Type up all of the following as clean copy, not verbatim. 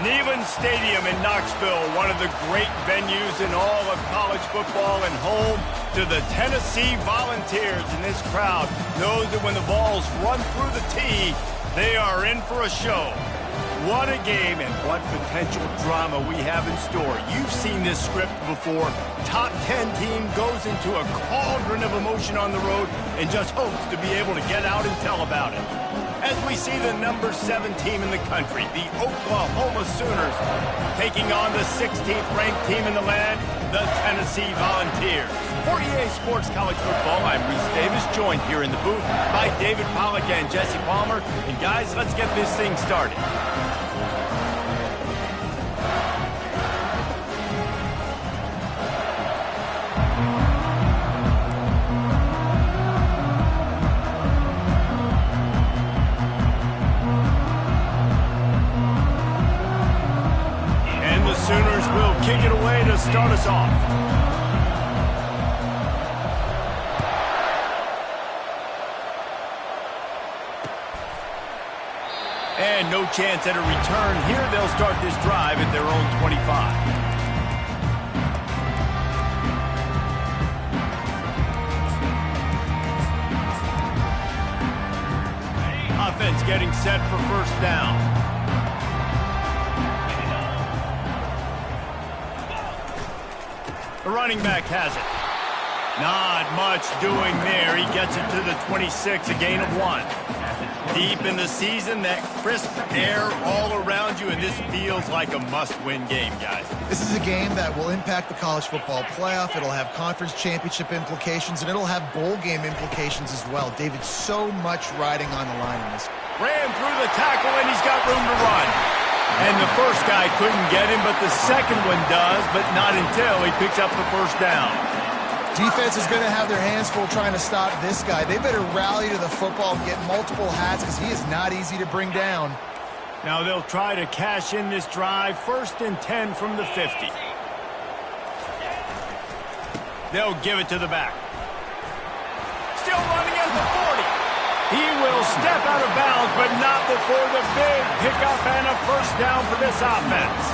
Neyland Stadium in Knoxville, one of the great venues in all of college football and home to the Tennessee Volunteers. And this crowd knows that when the balls run through the tee, they are in for a show. What a game and what potential drama we have in store. You've seen this script before. Top 10 team goes into a cauldron of emotion on the road and just hopes to be able to get out and tell about it. As we see the number 7 team in the country, the Oklahoma Sooners, taking on the 16th ranked team in the land, the Tennessee Volunteers. For EA Sports College Football, I'm Reese Davis, joined here in the booth by David Pollack and Jesse Palmer. And guys, let's get this thing started. Sooners will kick it away to start us off. And no chance at a return here. They'll start this drive at their own 25. Offense getting set for first down. The running back has it. Not much doing there. He gets it to the 26, a gain of 1. Deep in the season, that crisp air all around you, and this feels like a must-win game, guys. This is a game that will impact the college football playoff. It'll have conference championship implications, and it'll have bowl game implications as well. David, so much riding on the line in this. Ran through the tackle, and he's got room to run. And the first guy couldn't get him, but the second one does, but not until he picks up the first down. Defense is going to have their hands full trying to stop this guy. They better rally to the football and get multiple hats because he is not easy to bring down. Now they'll try to cash in this drive. 1st and 10 from the 50. They'll give it to the back. Still running at the 40. He will step out of bounds, but not before the big pickup and a first down for this offense.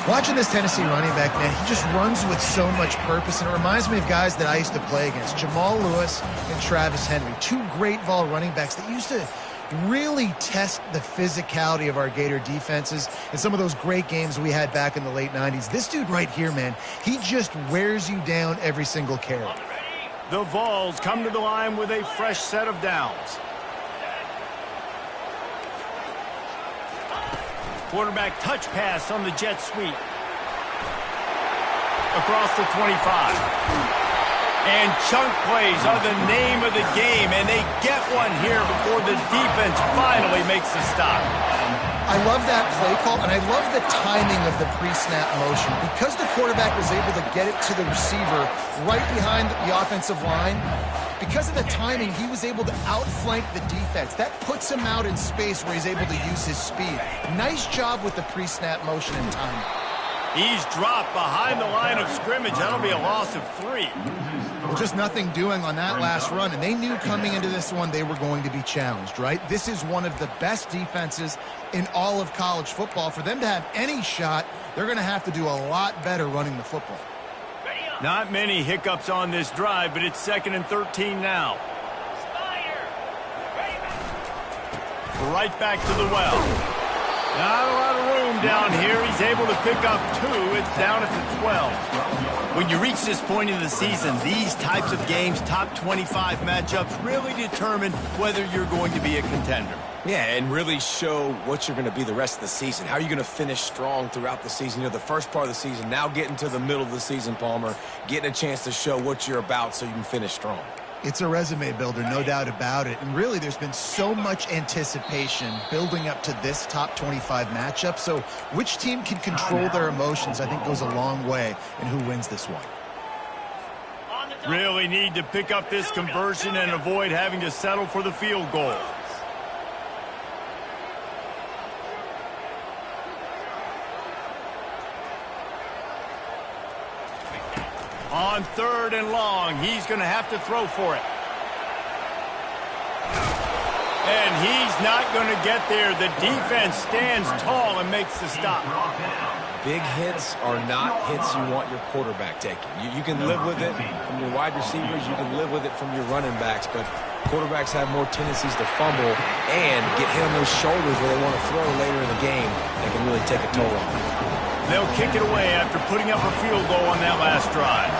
Watching this Tennessee running back, man, he just runs with so much purpose, and it reminds me of guys that I used to play against, Jamal Lewis and Travis Henry, 2 great vol running backs that used to really test the physicality of our Gator defenses in some of those great games we had back in the late 90s. This dude right here, man, he just wears you down every single carry. The Vols come to the line with a fresh set of downs. Quarterback touch pass on the jet sweep. Across the 25. And chunk plays are the name of the game, and they get one here before the defense finally makes the stop. I love that play call, and I love the timing of the pre-snap motion. Because the quarterback was able to get it to the receiver right behind the offensive line, because of the timing, he was able to outflank the defense. That puts him out in space where he's able to use his speed. Nice job with the pre-snap motion and timing. He's dropped behind the line of scrimmage. That'll be a loss of 3. Well, just nothing doing on that last run, and they knew coming into this one they were going to be challenged, right? This is one of the best defenses in all of college football. For them to have any shot, they're going to have to do a lot better running the football. Not many hiccups on this drive, but it's 2nd and 13 now. Right back to the well. Not a lot of room down here. He's able to pick up 2. It's down at the 12. When you reach this point in the season, these types of games, top 25 matchups, really determine whether you're going to be a contender. Yeah, and really show what you're going to be the rest of the season. How are you going to finish strong throughout the season? You know, the first part of the season, now getting to the middle of the season, Palmer, getting a chance to show what you're about so you can finish strong. It's a resume builder, no doubt about it. And really, there's been so much anticipation building up to this top 25 matchup. So which team can control their emotions, I think, goes a long way in who wins this one. Really need to pick up this conversion and avoid having to settle for the field goal. On 3rd and long, he's going to have to throw for it. And he's not going to get there. The defense stands tall and makes the stop. Big hits are not hits you want your quarterback taking. You can live with it from your wide receivers. You can live with it from your running backs. But quarterbacks have more tendencies to fumble and get hit on those shoulders where they want to throw later in the game. They can really take a toll on them. They'll kick it away after putting up a field goal on that last drive.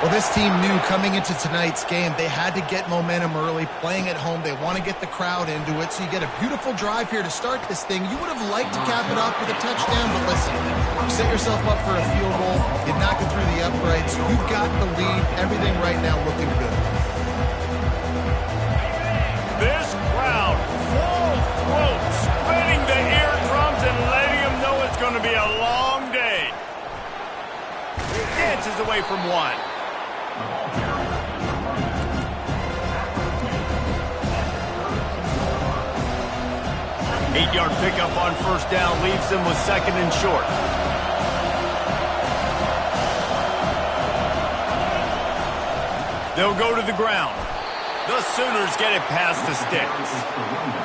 Well, this team knew coming into tonight's game they had to get momentum early, playing at home. They want to get the crowd into it, so you get a beautiful drive here to start this thing. You would have liked to cap it off with a touchdown, but listen, you set yourself up for a field goal, you knock it through the uprights, you've got the lead, everything right now looking good. This crowd, full throat, spinning the eardrums and letting them know it's going to be a long day. He dances away from one. 8-yard pickup on first down leaves them with second and short. They'll go to the ground. The Sooners get it past the sticks.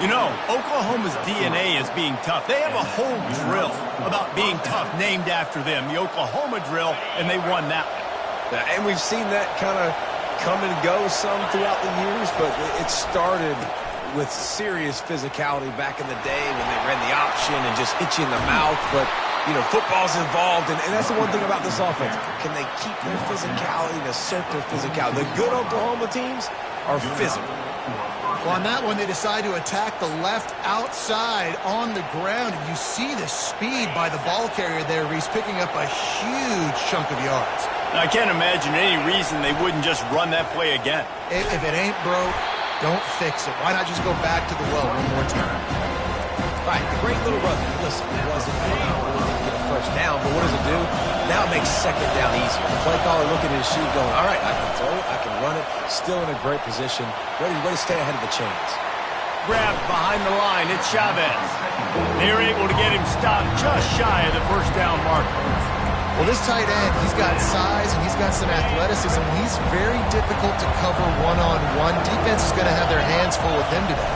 You know, Oklahoma's DNA is being tough. They have a whole drill about being tough named after them, the Oklahoma drill, and they won that one. And we've seen that kind of come and go some throughout the years, but it started with serious physicality back in the day when they ran the option and just hit you in the mouth. But, you know, football's involved, and that's the one thing about this offense. Can they keep their physicality and assert their physicality? The good Oklahoma teams are physical. Well, on that one, they decide to attack the left outside on the ground, and you see the speed by the ball carrier there, Reese, picking up a huge chunk of yards. I can't imagine any reason they wouldn't just run that play again. If it ain't broke, don't fix it. Why not just go back to the well one more time? Right, great little run. Listen, it wasn't get a first down, but what does it do? Now it makes second down easier. The play caller looking at his sheet going, all right, I can throw it, I can run it, still in a great position, ready to stay ahead of the chains. Grabbed behind the line, it's Chavez. They're able to get him stopped just shy of the first down marker. Well, this tight end, he's got size and he's got some athleticism. He's very difficult to cover one-on-one. Defense is going to have their hands full with him today.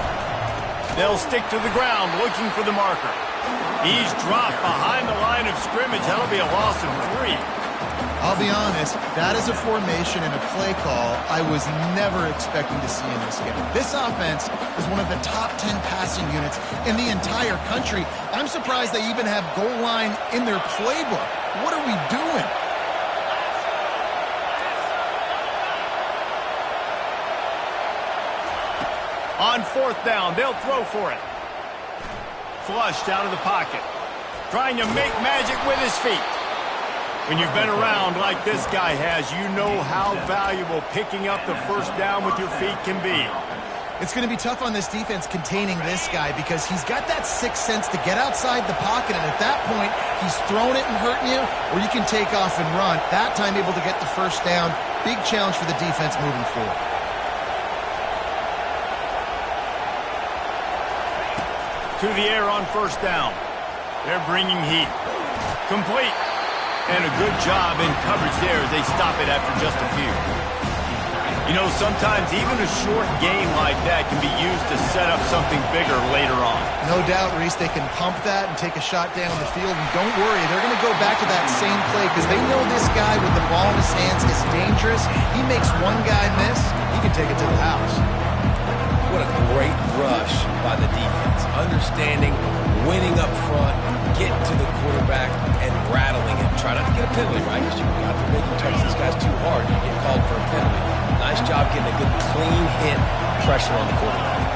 They'll stick to the ground looking for the marker. He's dropped behind the line of scrimmage. That'll be a loss of 3. I'll be honest, that is a formation and a play call I was never expecting to see in this game. This offense is one of the top 10 passing units in the entire country. I'm surprised they even have goal line in their playbook. What are we doing? On fourth down, they'll throw for it. Flushed out of the pocket. Trying to make magic with his feet. When you've been around like this guy has, you know how valuable picking up the first down with your feet can be. It's going to be tough on this defense containing this guy because he's got that sixth sense to get outside the pocket, and at that point, he's throwing it and hurting you, or you can take off and run. That time able to get the first down. Big challenge for the defense moving forward. To the air on first down. They're bringing heat. Complete. And a good job in coverage there as they stop it after just a few. You know, sometimes even a short game like that can be used to set up something bigger later on. No doubt, Reese, they can pump that and take a shot down the field. And don't worry, they're going to go back to that same play because they know this guy with the ball in his hands is dangerous. He makes one guy miss, he can take it to the house. What a great rush by the defense. Understanding, winning up front, getting to the quarterback, and rattling him. Try not to get a penalty, right? Because God forbid you touch these guys too hard, you get called for a penalty. Nice job getting a good clean hit, pressure on the quarterback.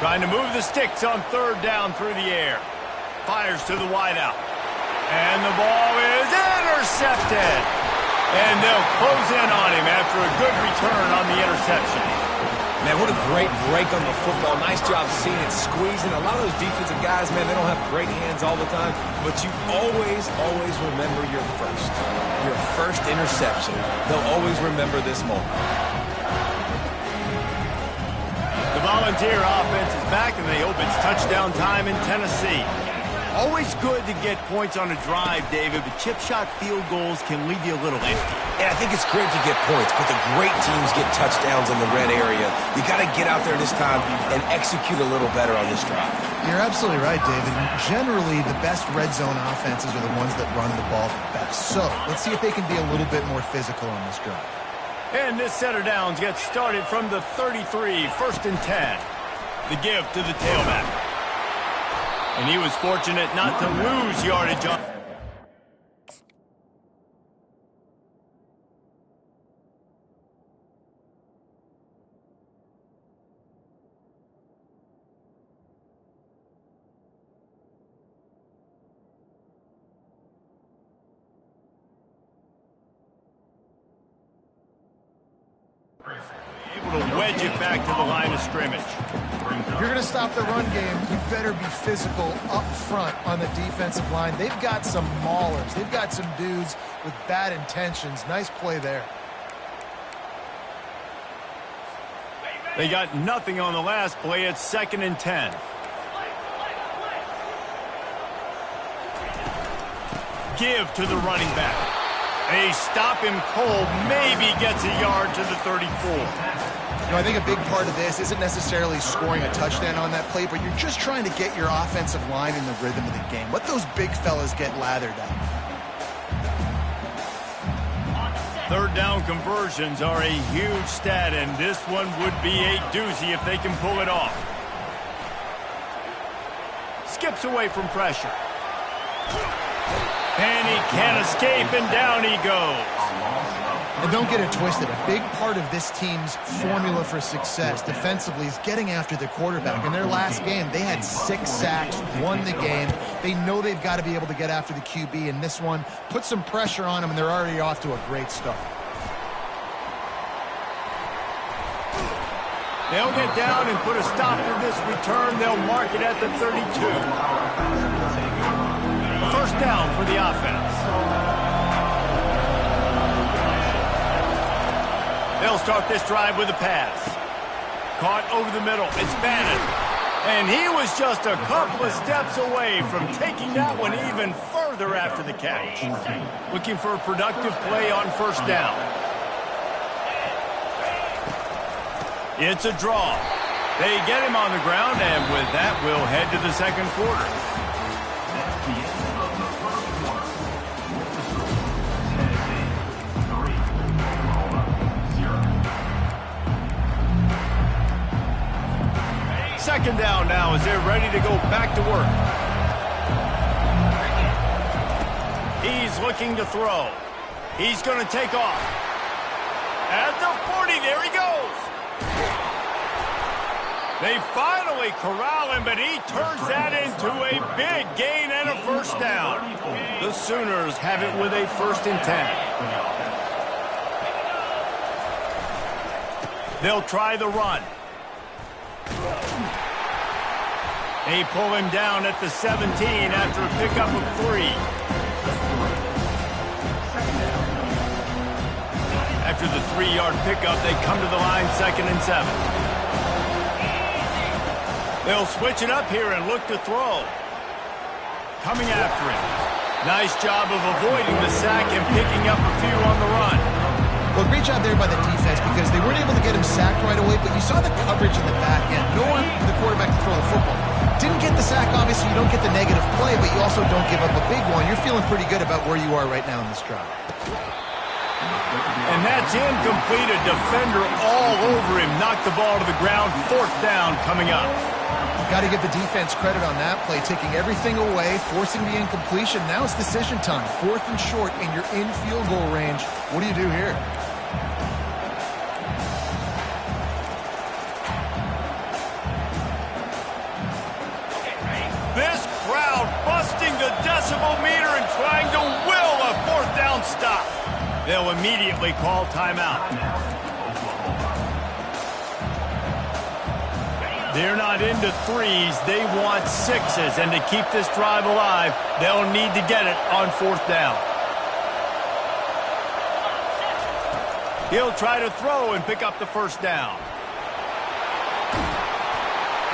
Trying to move the sticks on third down through the air. Fires to the wideout. And the ball is intercepted. And they'll close in on him after a good return on the interception. Man, what a great break on the football. Nice job seeing it, squeezing. A lot of those defensive guys, man, they don't have great hands all the time, but you always remember your first interception. They'll always remember this moment. The Volunteer offense is back, and they hope it's touchdown time in Tennessee. Always good to get points on a drive, David, but chip shot field goals can leave you a little empty. Yeah, I think it's great to get points, but the great teams get touchdowns in the red area. You got to get out there this time and execute a little better on this drive. You're absolutely right, David. Generally, the best red zone offenses are the ones that run the ball the best. So let's see if they can be a little bit more physical on this drive. And this set of downs gets started from the 33, 1st and 10. The give to the tailback. And he was fortunate not to lose yardage on. Able to wedge it back to the line of scrimmage. If you're going to stop the run game, you better be physical up front on the defensive line. They've got some maulers. They've got some dudes with bad intentions. Nice play there. They got nothing on the last play. It's 2nd and 10. Give to the running back. They stop him cold. Maybe gets a yard to the 34. You know, I think a big part of this isn't necessarily scoring a touchdown on that play, but you're just trying to get your offensive line in the rhythm of the game. Let those big fellas get lathered up. 3rd down conversions are a huge stat, and this one would be a doozy if they can pull it off. Skips away from pressure. And he can't escape, and down he goes. And don't get it twisted. A big part of this team's formula for success defensively is getting after the quarterback. In their last game, they had 6 sacks, won the game. They know they've got to be able to get after the QB, and this one put some pressure on them, and they're already off to a great start. They'll get down and put a stop to this return. They'll mark it at the 32. 1st down for the offense. They'll start this drive with a pass. Caught over the middle. It's Bannon. And he was just a couple of steps away from taking that one even further after the catch. Looking for a productive play on 1st down. It's a draw. They get him on the ground, and with that, we'll head to the 2nd quarter. Second down now as they're ready to go back to work. He's looking to throw. He's going to take off. At the 40, there he goes. They finally corral him, but he turns that into a big gain and a 1st down. The Sooners have it with a 1st and 10. They'll try the run. They pull him down at the 17 after a pickup of 3. After the 3-yard pickup, they come to the line 2nd and 7. They'll switch it up here and look to throw. Coming after him. Nice job of avoiding the sack and picking up a few on the run. Well, great job there by the defense because they weren't able to get him sacked right away, but you saw the coverage in the back end. No one for the quarterback to throw the football. Didn't get the sack, obviously you don't get the negative play, but you also don't give up a big one. You're feeling pretty good about where you are right now in this drive. And that's incomplete. A defender all over him. Knocked the ball to the ground. 4th down coming up. Got to give the defense credit on that play, taking everything away, forcing the incompletion. Now it's decision time. 4th and short, and you're in field goal range. What do you do here? This crowd busting the decibel meter and trying to will a 4th down stop. They'll immediately call timeout. They're not into 3s. They want 6s. And to keep this drive alive, they'll need to get it on 4th down. He'll try to throw and pick up the 1st down.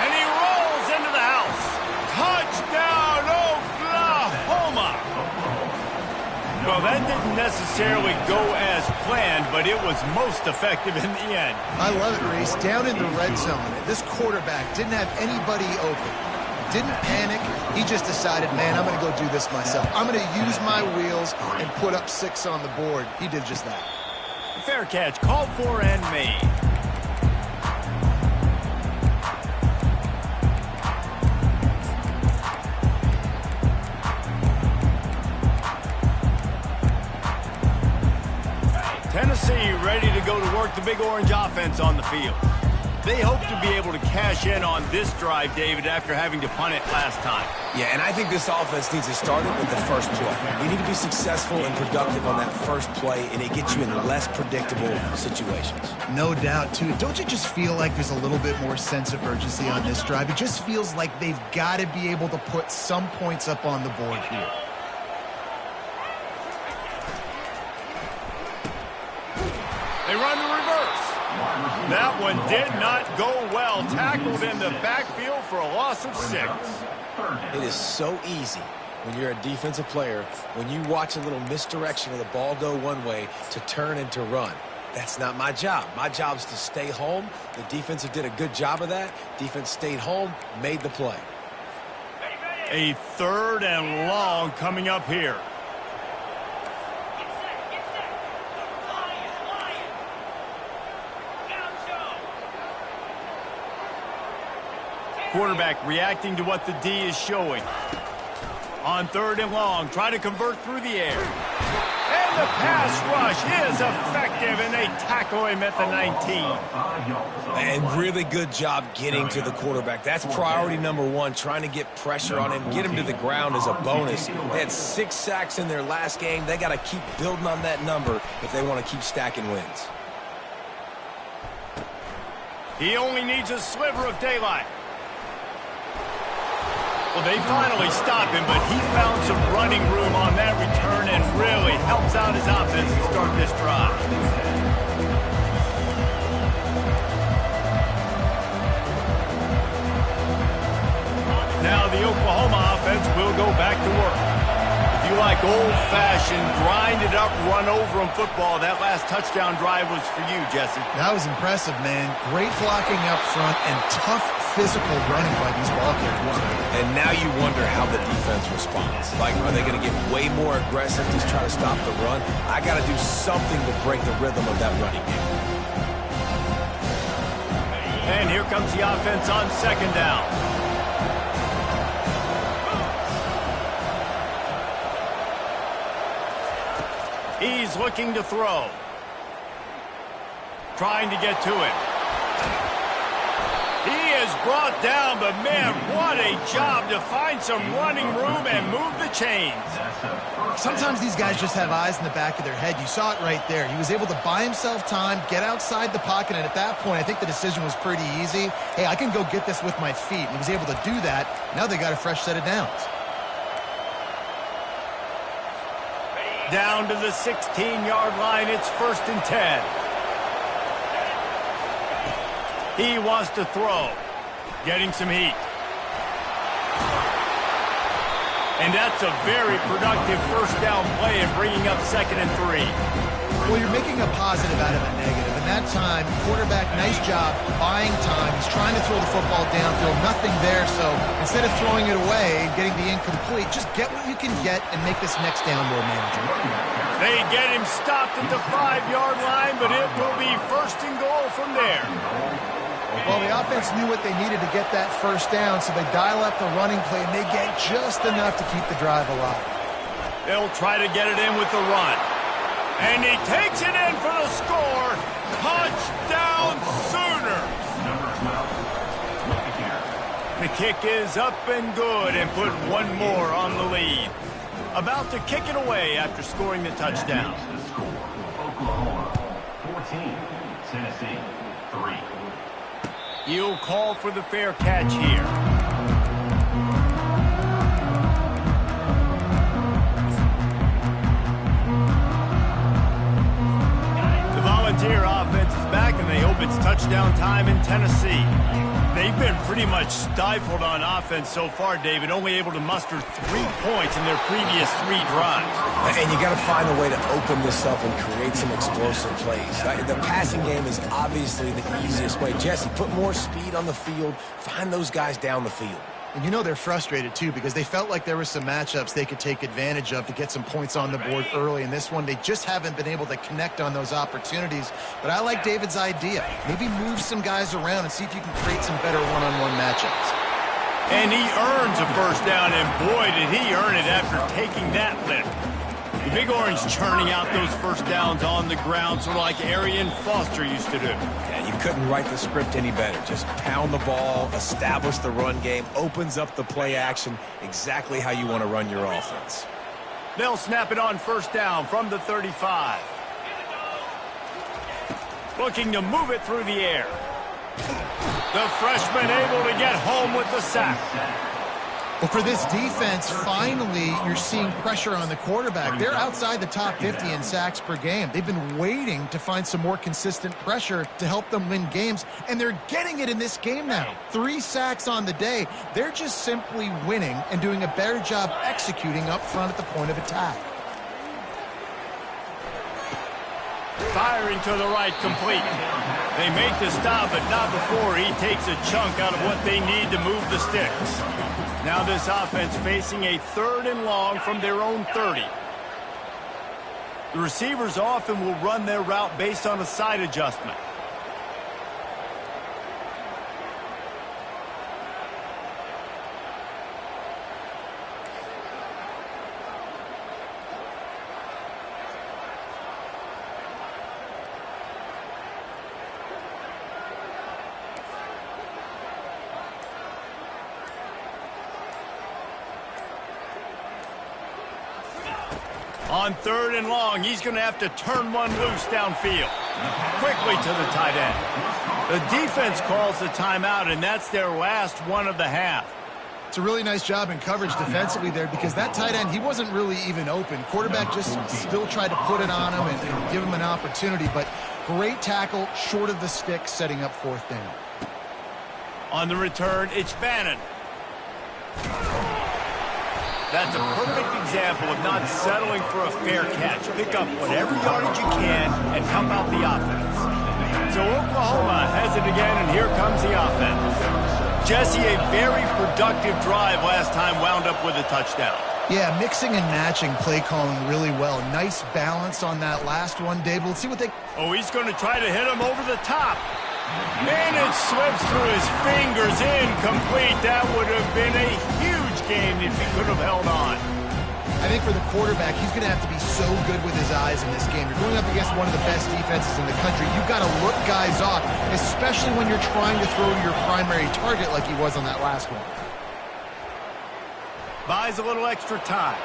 And he rolls into the house. Touchdown, Well, that didn't necessarily go as planned, but it was most effective in the end. I love it, Reese. Down in the red zone, this quarterback didn't have anybody open. Didn't panic. He just decided, man, I'm going to go do this myself. I'm going to use my wheels and put up 6 on the board. He did just that. Fair catch, called for and made. Tennessee ready to go to work the Big Orange offense on the field. They hope to be able to cash in on this drive, David, after having to punt it last time. Yeah, and I think this offense needs to start it with the first play. You need to be successful and productive on that first play, and it gets you in less predictable situations. No doubt, too. Don't you just feel like there's a little bit more sense of urgency on this drive? It just feels like they've got to be able to put some points up on the board here. They run the reverse. That one did not go well. Tackled in the backfield for a loss of 6. It is so easy when you're a defensive player, when you watch a little misdirection of the ball go one way, to turn and to run. That's not my job. My job is to stay home. The defensive did a good job of that. Defense stayed home, made the play. A 3rd and long coming up here. Quarterback reacting to what the D is showing. On 3rd and long, try to convert through the air. And the pass rush is effective, and they tackle him at the 19. And really good job getting to the quarterback. That's priority number 1, trying to get pressure on him, get him to the ground as a bonus. They had 6 sacks in their last game. They got to keep building on that number if they want to keep stacking wins. He only needs a sliver of daylight. Well, they finally stop him, but he found some running room on that return and really helps out his offense to start this drive. Now the Oklahoma offense will go back to work. If you like old-fashioned, grinded-up, run-over-'em football, that last touchdown drive was for you, Jesse. That was impressive, man. Great blocking up front and tough physical running by these ball carriers. And now you wonder how the defense responds. Like, are they going to get way more aggressive, just try to stop the run? I got to do something to break the rhythm of that running game. And here comes the offense on 2nd down. He's looking to throw. Trying to get to it. He is brought down, but man, what a job to find some running room and move the chains. Sometimes these guys just have eyes in the back of their head. You saw it right there. He was able to buy himself time, get outside the pocket, and at that point, I think the decision was pretty easy. Hey, I can go get this with my feet. And he was able to do that. Now they got a fresh set of downs. Down to the 16-yard line, it's 1st and 10. He wants to throw. Getting some heat. And that's a very productive 1st down play and bringing up 2nd and 3. Well, you're making a positive out of a negative. And that time, quarterback, nice job buying time. He's trying to throw the football downfield. Nothing there. So instead of throwing it away and getting the incomplete, just get what you can get and make this next down more manageable. They get him stopped at the 5-yard line, but it will be 1st and goal from there. Well, the offense knew what they needed to get that 1st down, so they dial up the running play, and they get just enough to keep the drive alive. They'll try to get it in with the run. And he takes it in for the score. Touchdown Sooners! The kick is up and good and put one more on the lead. About to kick it away after scoring the touchdown. Oklahoma 14, Tennessee 3. He'll call for the fair catch here. The Volunteer offense is back, and they hope it It's touchdown time in Tennessee. They've been pretty much stifled on offense so far, David, only able to muster 3 points in their previous 3 drives. And you got to find a way to open this up and create some explosive plays. The passing game is obviously the easiest way. Jesse, put more speed on the field. Find those guys down the field. And you know they're frustrated, too, because they felt like there were some matchups they could take advantage of to get some points on the board early. In this one, they just haven't been able to connect on those opportunities. But I like David's idea. Maybe move some guys around and see if you can create some better one-on-one matchups. And he earns a first down, and boy, did he earn it after taking that lift. The Big Orange churning out those first downs on the ground, sort of like Arian Foster used to do. Yeah, you couldn't write the script any better. Just pound the ball, establish the run game, opens up the play action, exactly how you want to run your offense. They'll snap it on first down from the 35. Looking to move it through the air. The freshman able to get home with the sack. Well, for this defense, finally, you're seeing pressure on the quarterback. They're outside the top 50 in sacks per game. They've been waiting to find some more consistent pressure to help them win games, and they're getting it in this game now. 3 sacks on the day. They're just simply winning and doing a better job executing up front at the point of attack. Firing to the right, complete. They make the stop, but not before he takes a chunk out of what they need to move the sticks. Now this offense facing a 3rd and long from their own 30. The receivers often will run their route based on a side adjustment. On 3rd and long, he's going to have to turn one loose downfield. Quickly to the tight end. The defense calls the timeout, and that's their last one of the half. It's a really nice job in coverage defensively there because that tight end, he wasn't really even open. Quarterback just still tried to put it on him and give him an opportunity, but great tackle short of the stick, setting up 4th down. On the return, it's Bannon. That's a perfect example of not settling for a fair catch. Pick up whatever yardage you can and help out the offense. So Oklahoma has it again, and here comes the offense. Jesse, a very productive drive last time, wound up with a touchdown. Yeah, mixing and matching play calling really well. Nice balance on that last one, Dave. Let's see what they... Oh, he's going to try to hit him over the top. And it slips through his fingers, incomplete. That would have been a huge game if he could have held on. I think for the quarterback, he's going to have to be so good with his eyes in this game. You're going up against one of the best defenses in the country. You've got to look guys off, especially when you're trying to throw to your primary target like he was on that last one. Buys a little extra time.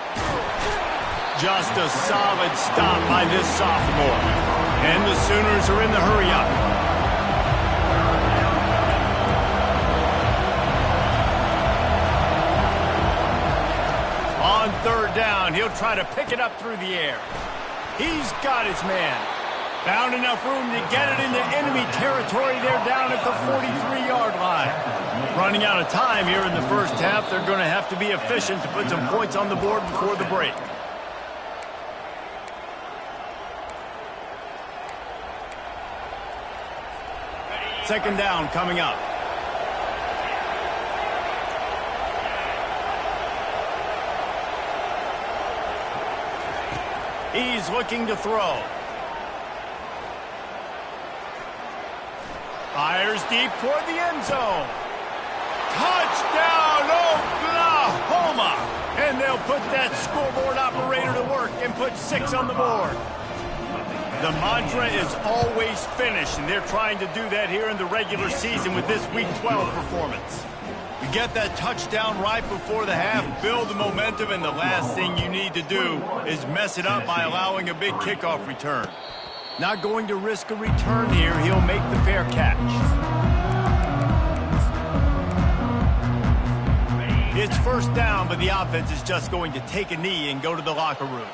Just a solid stop by this sophomore. And the Sooners are in the hurry-up. On 3rd down, he'll try to pick it up through the air. He's got his man. Found enough room to get it into enemy territory. They're down at the 43-yard line. Running out of time here in the first half. They're going to have to be efficient to put some points on the board before the break. Second down coming up. He's looking to throw. Fires deep toward the end zone. Touchdown, Oklahoma! And they'll put that scoreboard operator to work and put 6 on the board. The mantra is always finish, and they're trying to do that here in the regular season with this Week 12 performance. You get that touchdown right before the half, build the momentum, and the last thing you need to do is mess it up by allowing a big kickoff return. Not going to risk a return here. He'll make the fair catch. It's first down, but the offense is just going to take a knee and go to the locker room.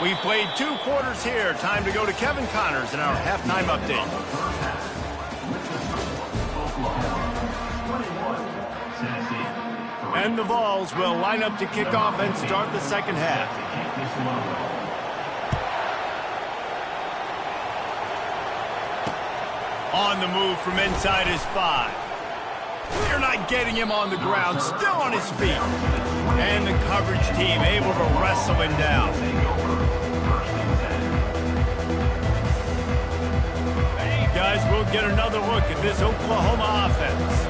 We've played 2 quarters here. Time to go to Kevin Connors in our halftime update. And the Vols will line up to kick off and start the second half. On the move from inside his 5. They're not getting him on the ground, still on his feet. And the coverage team able to wrestle him down. Guys, we'll get another look at this Oklahoma offense.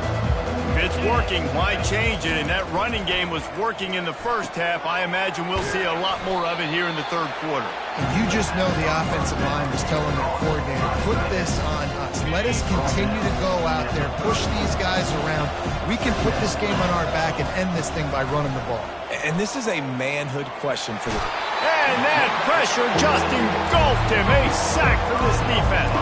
If it's working, why change it? And that running game was working in the first half. I imagine we'll see a lot more of it here in the third quarter. And you just know the offensive line was telling their coordinator, put this on us. Let us continue to go out there, push these guys around. We can put this game on our back and end this thing by running the ball. And this is a manhood question for the... And that pressure just engulfed him. A sack for this defense.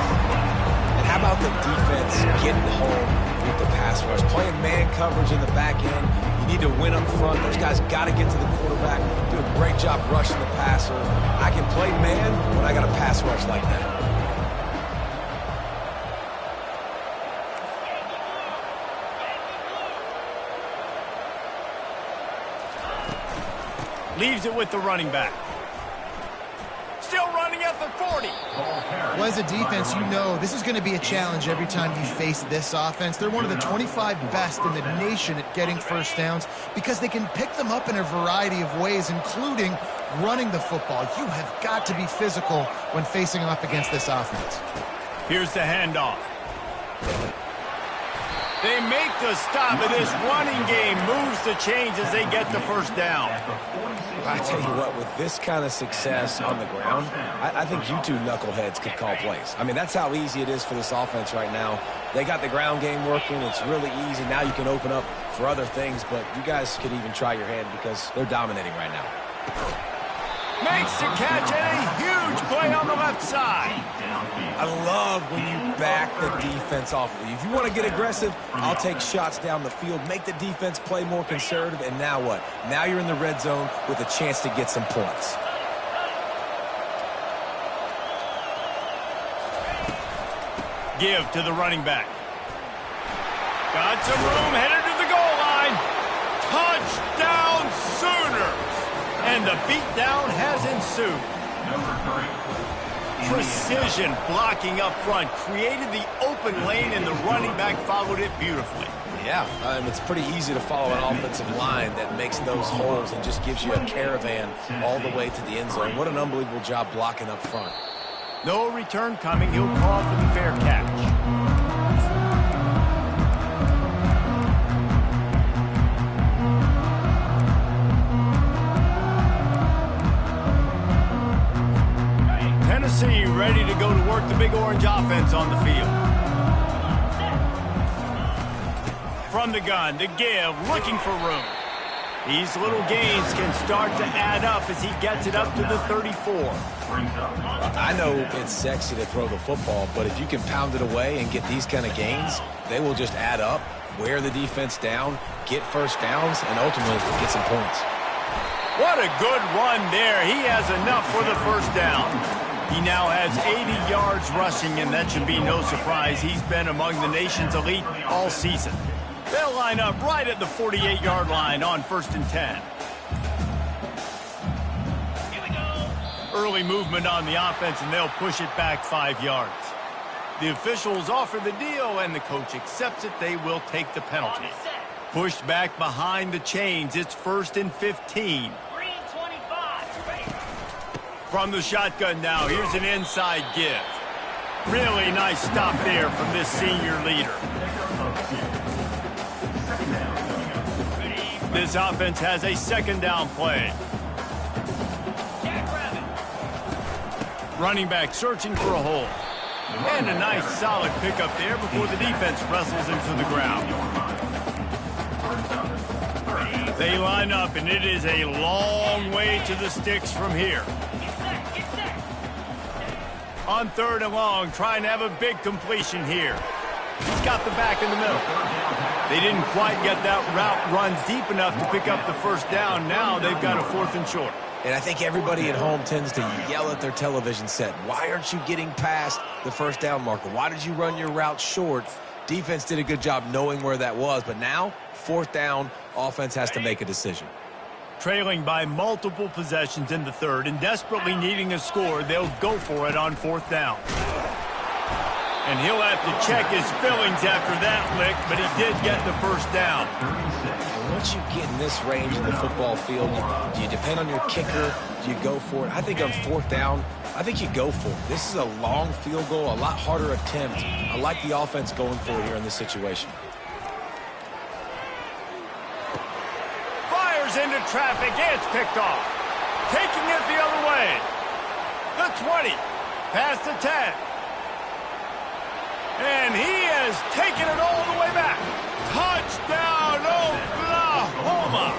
And how about the defense getting home with the pass rush? Playing man coverage in the back end. You need to win up front. Those guys got to get to the quarterback. Do a great job rushing the passer. I can play man when I got a pass rush like that. Leaves it with the running back. Still running at the 40. Well, as a defense, you know this is going to be a challenge every time you face this offense. They're one of the 25 best in the nation at getting first downs because they can pick them up in a variety of ways, including running the football. You have got to be physical when facing off against this offense. Here's the handoff. They make the stop, and this running game moves the chains as they get the first down. I tell you what, with this kind of success on the ground, I think you two knuckleheads could call plays. I mean, that's how easy it is for this offense right now. They got the ground game working. It's really easy. Now you can open up for other things, but you guys could even try your hand because they're dominating right now. Makes the catch and a huge play on the left side. I love when you back the defense off of you. If you want to get aggressive, I'll take shots down the field, make the defense play more conservative, and now what? Now you're in the red zone with a chance to get some points. Give to the running back. Got some room, headed to the goal line. Touchdown Sooners! And the beatdown has ensued. Precision blocking up front created the open lane, and the running back followed it beautifully. Yeah, it's pretty easy to follow an offensive line that makes those holes and just gives you a caravan all the way to the end zone. What an unbelievable job blocking up front. No return coming. He'll call for the fair catch. Tennessee ready to go to work the Big Orange offense on the field. From the gun to give, looking for room. These little gains can start to add up as he gets it up to the 34. I know it's sexy to throw the football, but if you can pound it away and get these kind of gains, they will just add up, wear the defense down, get first downs, and ultimately get some points. What a good run there. He has enough for the first down. He now has 80 yards rushing, and that should be no surprise. He's been among the nation's elite all season. They'll line up right at the 48-yard line on 1st and 10. Here we go. Early movement on the offense, and they'll push it back 5 yards. The officials offer the deal, and the coach accepts it. They will take the penalty. Pushed back behind the chains. It's 1st and 15. From the shotgun now, here's an inside give. Really nice stop there from this senior leader. This offense has a second down play. Running back searching for a hole. And a nice solid pickup there before the defense wrestles him to the ground. They line up, and it is a long way to the sticks from here. On 3rd and long, trying to have a big completion here. He's got the back in the middle. They didn't quite get that route run deep enough to pick up the first down. Now they've got a 4th and short. And I think everybody at home tends to yell at their television set. Why aren't you getting past the first down marker? Why did you run your route short? Defense did a good job knowing where that was. But now, 4th down, offense has to make a decision. Trailing by multiple possessions in the 3rd and desperately needing a score, they'll go for it on 4th down. And he'll have to check his feelings after that lick, but he did get the first down. Once you get in this range in the football field, do you depend on your kicker? Do you go for it? I think on 4th down, I think you go for it. This is a long field goal, a lot harder attempt. I like the offense going for it here in this situation. Fires into traffic. It's picked off. Taking it the other way. The 20. Past the 10. And he has taken it all the way back. Touchdown, Oklahoma!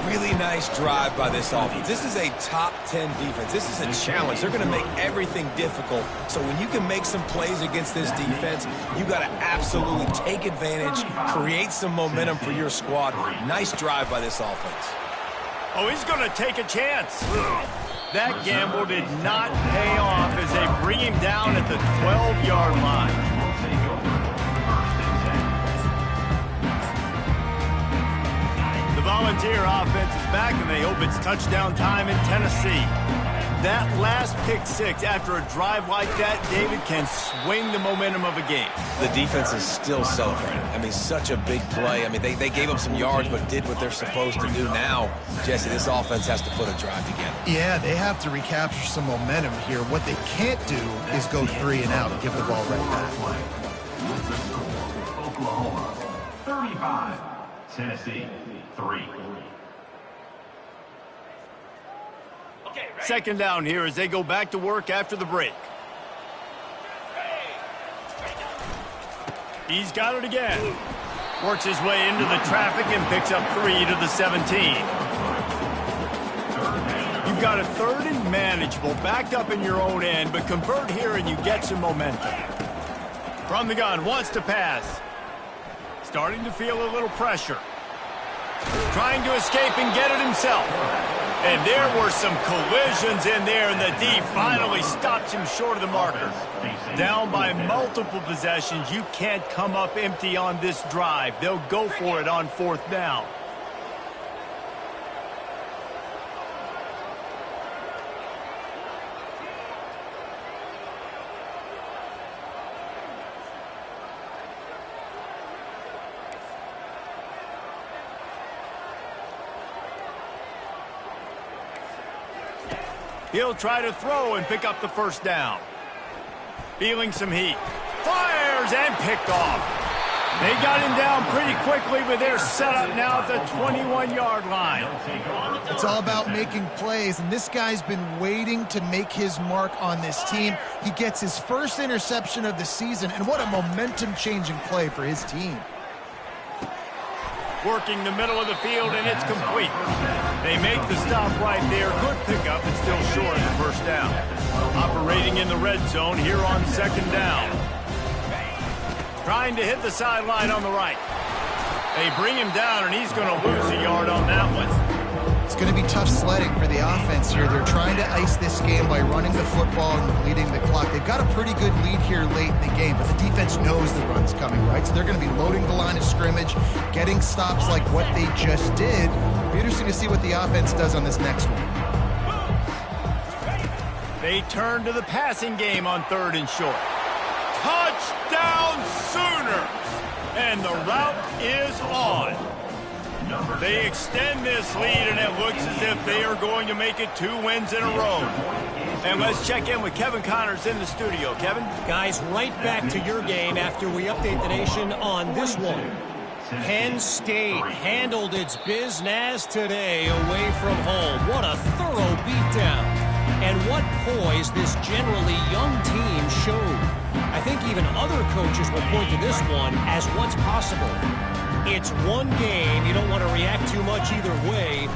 Really nice drive by this offense. This is a top 10 defense. This is a challenge. They're going to make everything difficult. So when you can make some plays against this defense, you got to absolutely take advantage, create some momentum for your squad. Nice drive by this offense. Oh, he's going to take a chance. That gamble did not pay off as they bring him down at the 12-yard line. The Volunteer offense is back, and they hope it's touchdown time in Tennessee. That last pick six after a drive like that, David, can swing the momentum of a game. The defense is still celebrating. I mean, such a big play. I mean, they gave up some yards but did what they're supposed to do. Now, Jesse, this offense has to put a drive together. Yeah, they have to recapture some momentum here. What they can't do is go 3 and out and give the ball right back. Oklahoma, 35. Tennessee, 3. Second down here as they go back to work after the break. He's got it again. Works his way into the traffic and picks up 3 to the 17. You've got a 3rd and manageable, backed up in your own end, but convert here and you get some momentum. From the gun, wants to pass. Starting to feel a little pressure. Trying to escape and get it himself. And there were some collisions in there, and the D finally stops him short of the marker. Down by multiple possessions, you can't come up empty on this drive. They'll go for it on 4th down. He'll try to throw and pick up the first down. Feeling some heat. Fires and picked off. They got him down pretty quickly, but they're set up now at the 21-yard line. It's all about making plays, and this guy's been waiting to make his mark on this team. He gets his first interception of the season, and what a momentum-changing play for his team. Working the middle of the field, and it's complete. They make the stop right there. Good pickup, but still short of the first down. Operating in the red zone here on 2nd down. Trying to hit the sideline on the right. They bring him down, and he's going to lose a yard on that one. It's going to be tough sledding for the offense here. They're trying to ice this game by running the football and bleeding the clock. They've got a pretty good lead here late in the game, but the defense knows the run's coming, right? So they're going to be loading the line of scrimmage, getting stops like what they just did. It'll be interesting to see what the offense does on this next one. They turn to the passing game on 3rd and short. Touchdown Sooners! And the route is on. They extend this lead, and it looks as if they are going to make it 2 wins in a row. And let's check in with Kevin Connors in the studio. Kevin? Guys, right back to your game after we update the nation on this one. Penn State handled its business today away from home. What a thorough beatdown. And what poise this generally young team showed. I think even other coaches will point to this one as what's possible. It's one game. You don't want to react too much either way.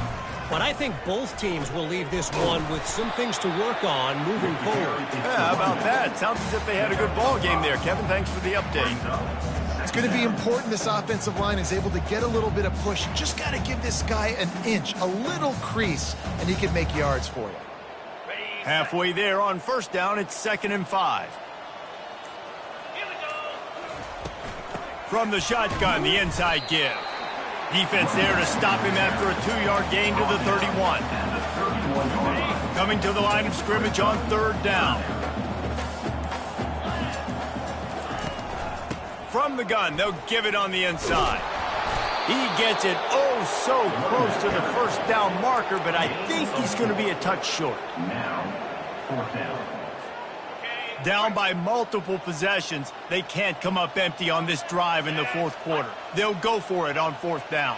But I think both teams will leave this one with some things to work on moving forward. Yeah, how about that? Sounds as if they had a good ball game there. Kevin, thanks for the update. It's going to be important this offensive line is able to get a little bit of push. You just got to give this guy an inch, a little crease, and he can make yards for you. Halfway there on first down, it's 2nd and 5. From the shotgun, the inside give. Defense there to stop him after a 2-yard gain to the 31. Coming to the line of scrimmage on 3rd down. From the gun, they'll give it on the inside. He gets it oh so close to the first down marker, but I think he's going to be a touch short. Now, 4th down. Down by multiple possessions, they can't come up empty on this drive in the 4th quarter. They'll go for it on 4th down.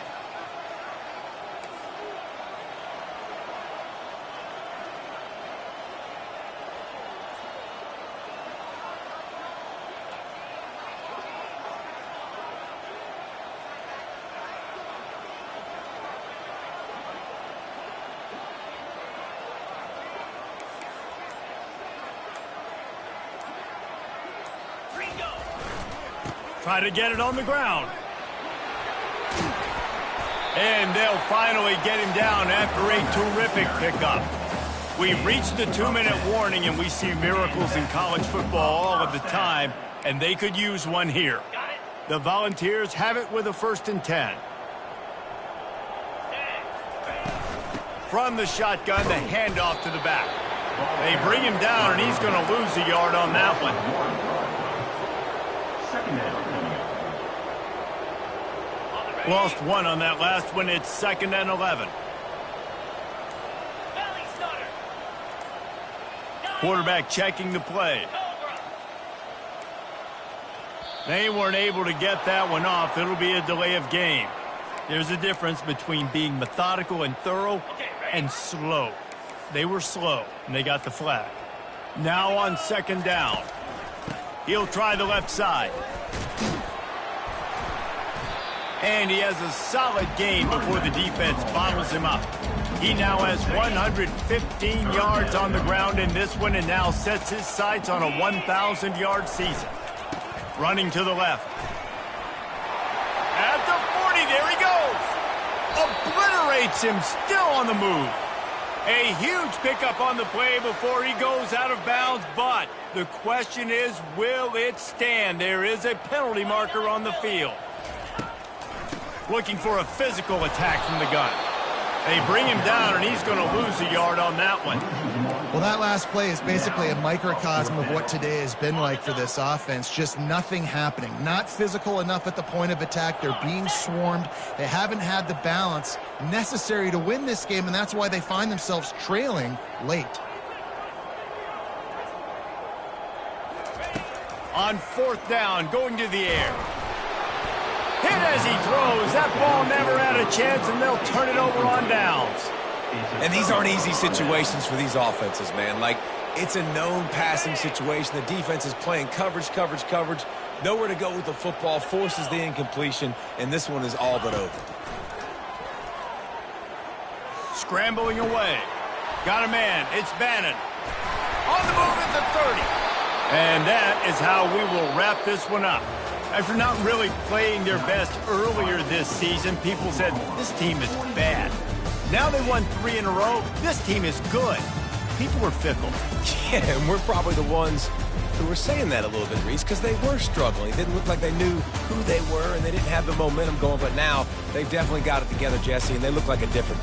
Try to get it on the ground. And they'll finally get him down after a terrific pickup. We've reached the 2-minute warning, and we see miracles in college football all of the time, and they could use one here. The Volunteers have it with a 1st and 10. From the shotgun, the handoff to the back. They bring him down, and he's going to lose a yard on that one. 2nd down. Lost 1 on that last one. It's 2nd and 11. Quarterback checking the play. They weren't able to get that one off. It'll be a delay of game. There's a difference between being methodical and thorough and slow. They were slow, and they got the flag. Now on 2nd down. He'll try the left side. And he has a solid gain before the defense bottles him up. He now has 115 yards on the ground in this one and now sets his sights on a 1,000-yard season. Running to the left. At the 40, there he goes. Obliterates him, still on the move. A huge pickup on the play before he goes out of bounds, but the question is, will it stand? There is a penalty marker on the field. Looking for a physical attack from the gun. They bring him down, and he's going to lose a yard on that one. Well, that last play is basically a microcosm of what today has been like for this offense. Just nothing happening. Not physical enough at the point of attack. They're being swarmed. They haven't had the balance necessary to win this game, and that's why they find themselves trailing late. On 4th down, going to the air. Hit as he throws. That ball never had a chance, and they'll turn it over on downs. And these aren't easy situations for these offenses, man. Like, it's a known passing situation. The defense is playing coverage. Nowhere to go with the football, forces the incompletion, and this one is all but over. Scrambling away. Got a man. It's Bannon. On the move at the 30. And that is how we will wrap this one up. After not really playing their best earlier this season, people said, this team is bad. Now they won 3 in a row. This team is good. People were fickle. Yeah, and we're probably the ones who were saying that a little bit, Reese, because they were struggling. It didn't look like they knew who they were, and they didn't have the momentum going. But now they've definitely got it together, Jesse, and they look like a different team.